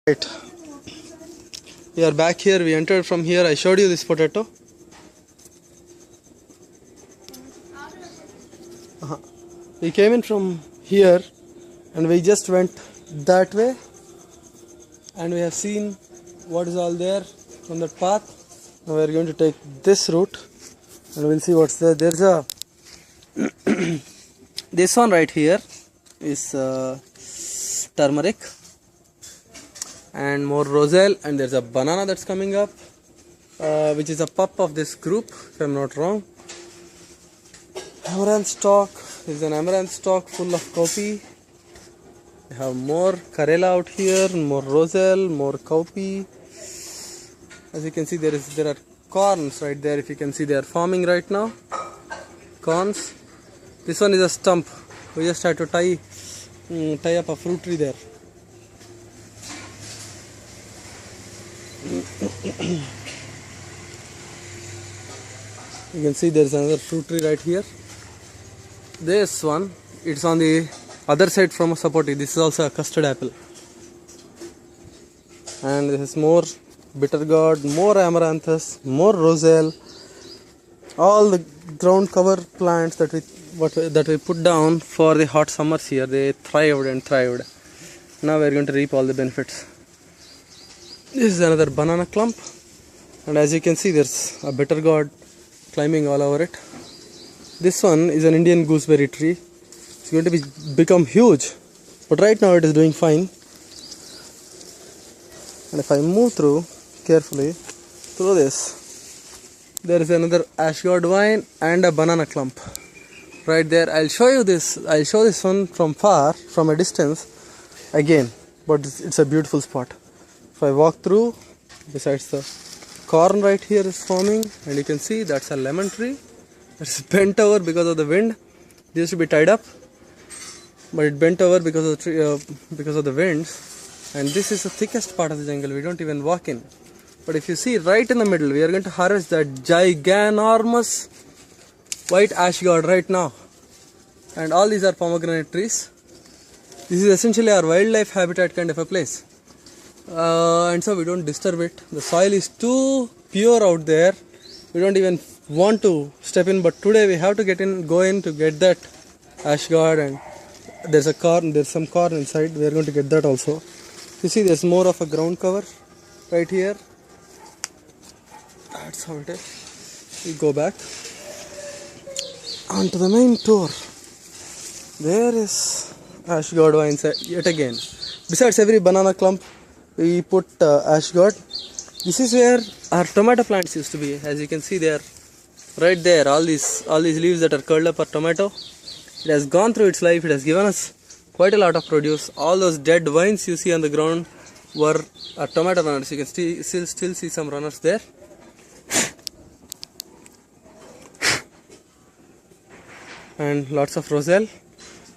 Right, we are back here. We entered from here. I showed you this potato. We came in from here and we just went that way, and we have seen what is all there from that path. Now we are going to take this route and we'll see what's there. There's a this one right here is turmeric and more roselle, and there's a banana that's coming up, which is a pup of this group if I'm not wrong. Amaranth stalk, there's an amaranth stalk full of cowpea. We have more Karela out here, more roselle, more cowpea. As you can see, there are corns right there. If you can see, they are forming right now. Corns. This one is a stump. We just had to tie up a fruit tree there. You can see there's another fruit tree right here. This one, it's on the other side from a sapoti. This is also a custard apple. And this is more bitter gourd, more amaranthus, more roselle. All the ground cover plants that we put down for the hot summers here, they thrived and thrived. Now we're going to reap all the benefits. This is another banana clump, and as you can see, there's a bitter gourd climbing all over it. This one is an Indian gooseberry tree. It's going to become huge, but right now it is doing fine. And if I move through carefully through this, there is another ash gourd vine and a banana clump right there. I'll show this one from far, from a distance again, but it's a beautiful spot. If I walk through, besides the corn right here is forming, and you can see that's a lemon tree. It's bent over because of the wind. It used to be tied up, but it bent over because of the winds. And this is the thickest part of the jungle. We don't even walk in. But if you see right in the middle, we are going to harvest that giganormous white ash gourd right now. And all these are pomegranate trees. This is essentially our wildlife habitat kind of a place. And so we don't disturb it. The soil is too pure out there. We don't even want to step in, but today we have to go in to get that ash gourd, and there's some corn inside. We are going to get that also. You see, there's more of a ground cover right here. That's how it is. We go back onto the main tour. There is ash gourd vines yet again. Besides every banana clump, we put ash gourd. This is where our tomato plants used to be. As you can see, they are right there. All these leaves that are curled up are tomato. It has gone through its life. It has given us quite a lot of produce. All those dead vines you see on the ground were tomato runners. You can still see some runners there. And lots of roselle.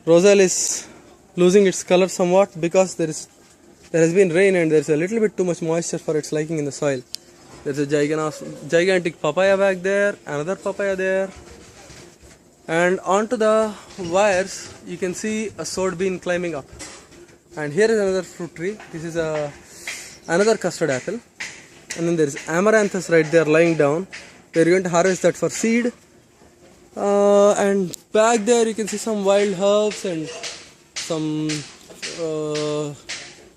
Roselle is losing its color somewhat because there has been rain and there is a little bit too much moisture for its liking in the soil. There's a gigantic papaya back there, another papaya there. And onto the wires, you can see a sword bean climbing up. And here is another fruit tree. This is another custard apple. And then there is amaranthus right there lying down. We're going to harvest that for seed. And back there you can see some wild herbs and some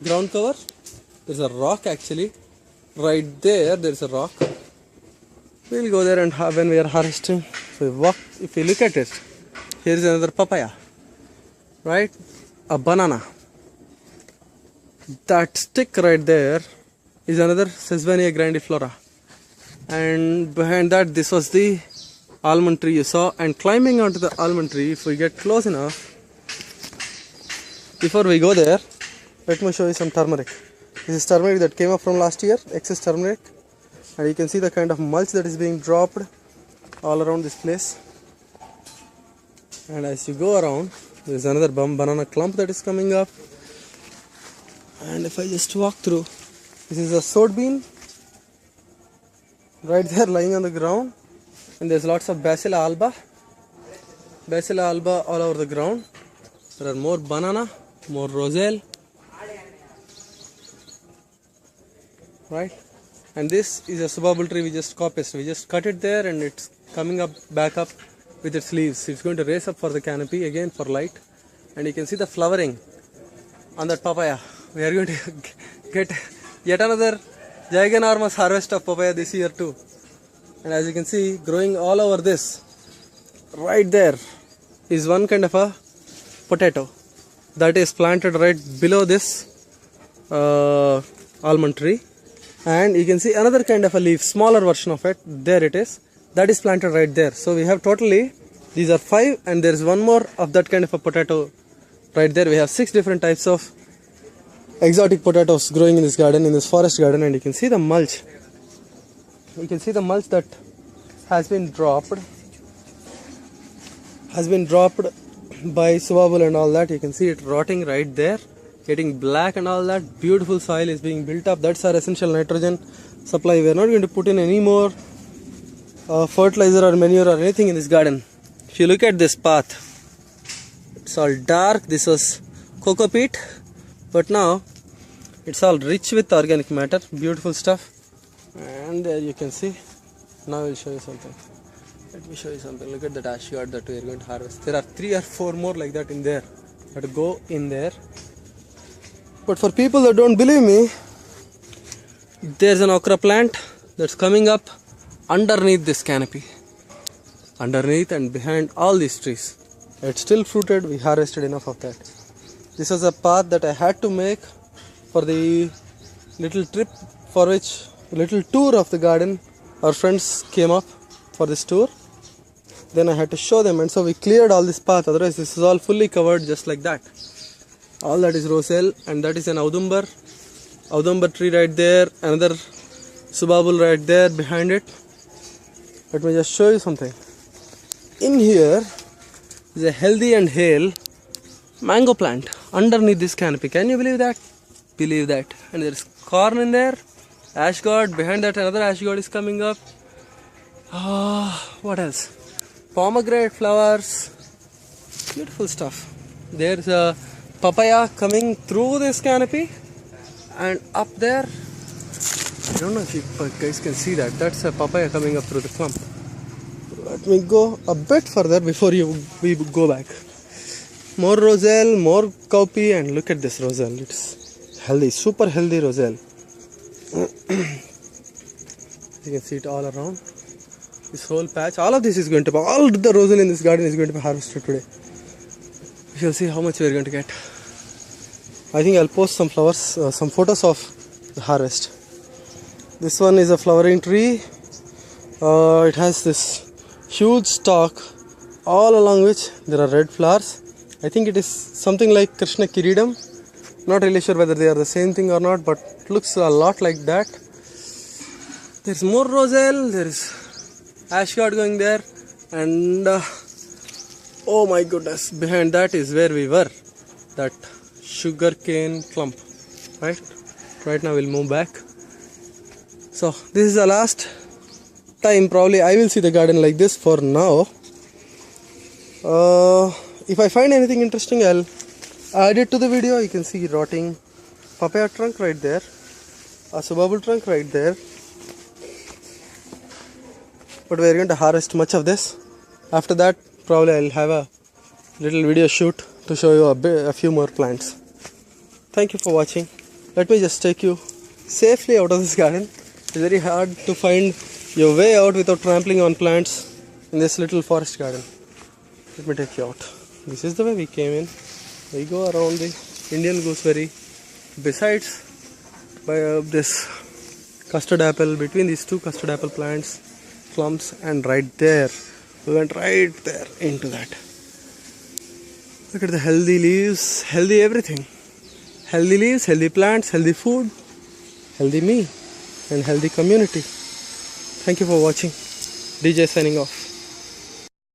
ground cover. There's a rock actually. Right there's a rock. We'll go there, and when we are harvesting, if we look at it, here is another papaya, right? A banana. That stick right there is another Sesbania grandiflora. And behind that, this was the almond tree you saw. And climbing onto the almond tree, if we get close enough, before we go there, let me show you some turmeric. This is turmeric that came up from last year, excess turmeric. And you can see the kind of mulch that is being dropped all around this place. And as you go around, there is another banana clump that is coming up. And if I just walk through, this is a sword bean right there lying on the ground. And there's lots of Bacilla alba all over the ground. There are more banana, more roselle. right? And this is a subabul tree we just copied. We just cut it there and it's coming up back up with its leaves. It's going to raise up for the canopy again for light. And you can see the flowering on that papaya. We are going to get yet another giganormous harvest of papaya this year too. And as you can see, growing all over this, right there is one kind of a potato that is planted right below this almond tree. And you can see another kind of a leaf, smaller version of it, there it is, that is planted right there. So we have totally, these are 5 and there is one more of that kind of a potato right there. We have 6 different types of exotic potatoes growing in this garden, in this forest garden. And you can see the mulch. You can see the mulch that has been dropped by subabul and all that. You can see it rotting right there, getting black and all that. Beautiful soil is being built up. That's our essential nitrogen supply. We are not going to put in any more fertilizer or manure or anything in this garden. If you look at this path, it's all dark. This was cocoa peat, but now it's all rich with organic matter. Beautiful stuff. And there you can see. Now I'll show you something. Let me show you something. Look at that ash gourd that we are going to harvest. There are 3 or 4 more like that in there that go in there. But for people that don't believe me, there's an okra plant that's coming up underneath this canopy. Underneath and behind all these trees. It's still fruited. We harvested enough of that. This was a path that I had to make for the little trip for which, little tour of the garden. Our friends came up for this tour. Then I had to show them, and so we cleared all this path. Otherwise this is all fully covered just like that. All that is roselle, and that is an audumber tree right there. Another subabul right there behind it. Let me just show you something. In here is a healthy and hale mango plant underneath this canopy. Can you believe that? Believe that. And there is corn in there. Ash gourd. Behind that another ash gourd is coming up. What else? Pomegranate flowers. Beautiful stuff. There's a papaya coming through this canopy. And up there, I don't know if you guys can see that. That's a papaya coming up through the clump. Let me go a bit further before we go back. More roselle, more cowpea, and look at this roselle. It's healthy, super healthy roselle. You can see it all around. This whole patch, all of this is going to be, all the roselle in this garden is going to be harvested today. We shall see how much we are going to get. I think I'll post some flowers, some photos of the harvest. This one is a flowering tree. It has this huge stalk all along which there are red flowers. I think it is something like Krishna Kiridam. Not really sure whether they are the same thing or not, but it looks a lot like that. There's more roselle. There is ash gourd going there, and oh my goodness, behind that is where we were, that sugarcane clump. Right now we'll move back. So this is the last time probably I will see the garden like this for now. If I find anything interesting, I'll add it to the video. You can see rotting papaya trunk right there, a subabul trunk right there. But we are going to harvest much of this. After that, probably I'll have a little video shoot to show you a few more plants. Thank you for watching. Let me just take you safely out of this garden. It's very hard to find your way out without trampling on plants in this little forest garden. Let me take you out. This is the way we came in. We go around the Indian gooseberry. Besides, by this custard apple, between these 2 custard apple plants, clumps, and right there, we went right there into that. Look at the healthy leaves, healthy everything. Healthy leaves, healthy plants, healthy food, healthy me, and healthy community. Thank you for watching. DJ signing off.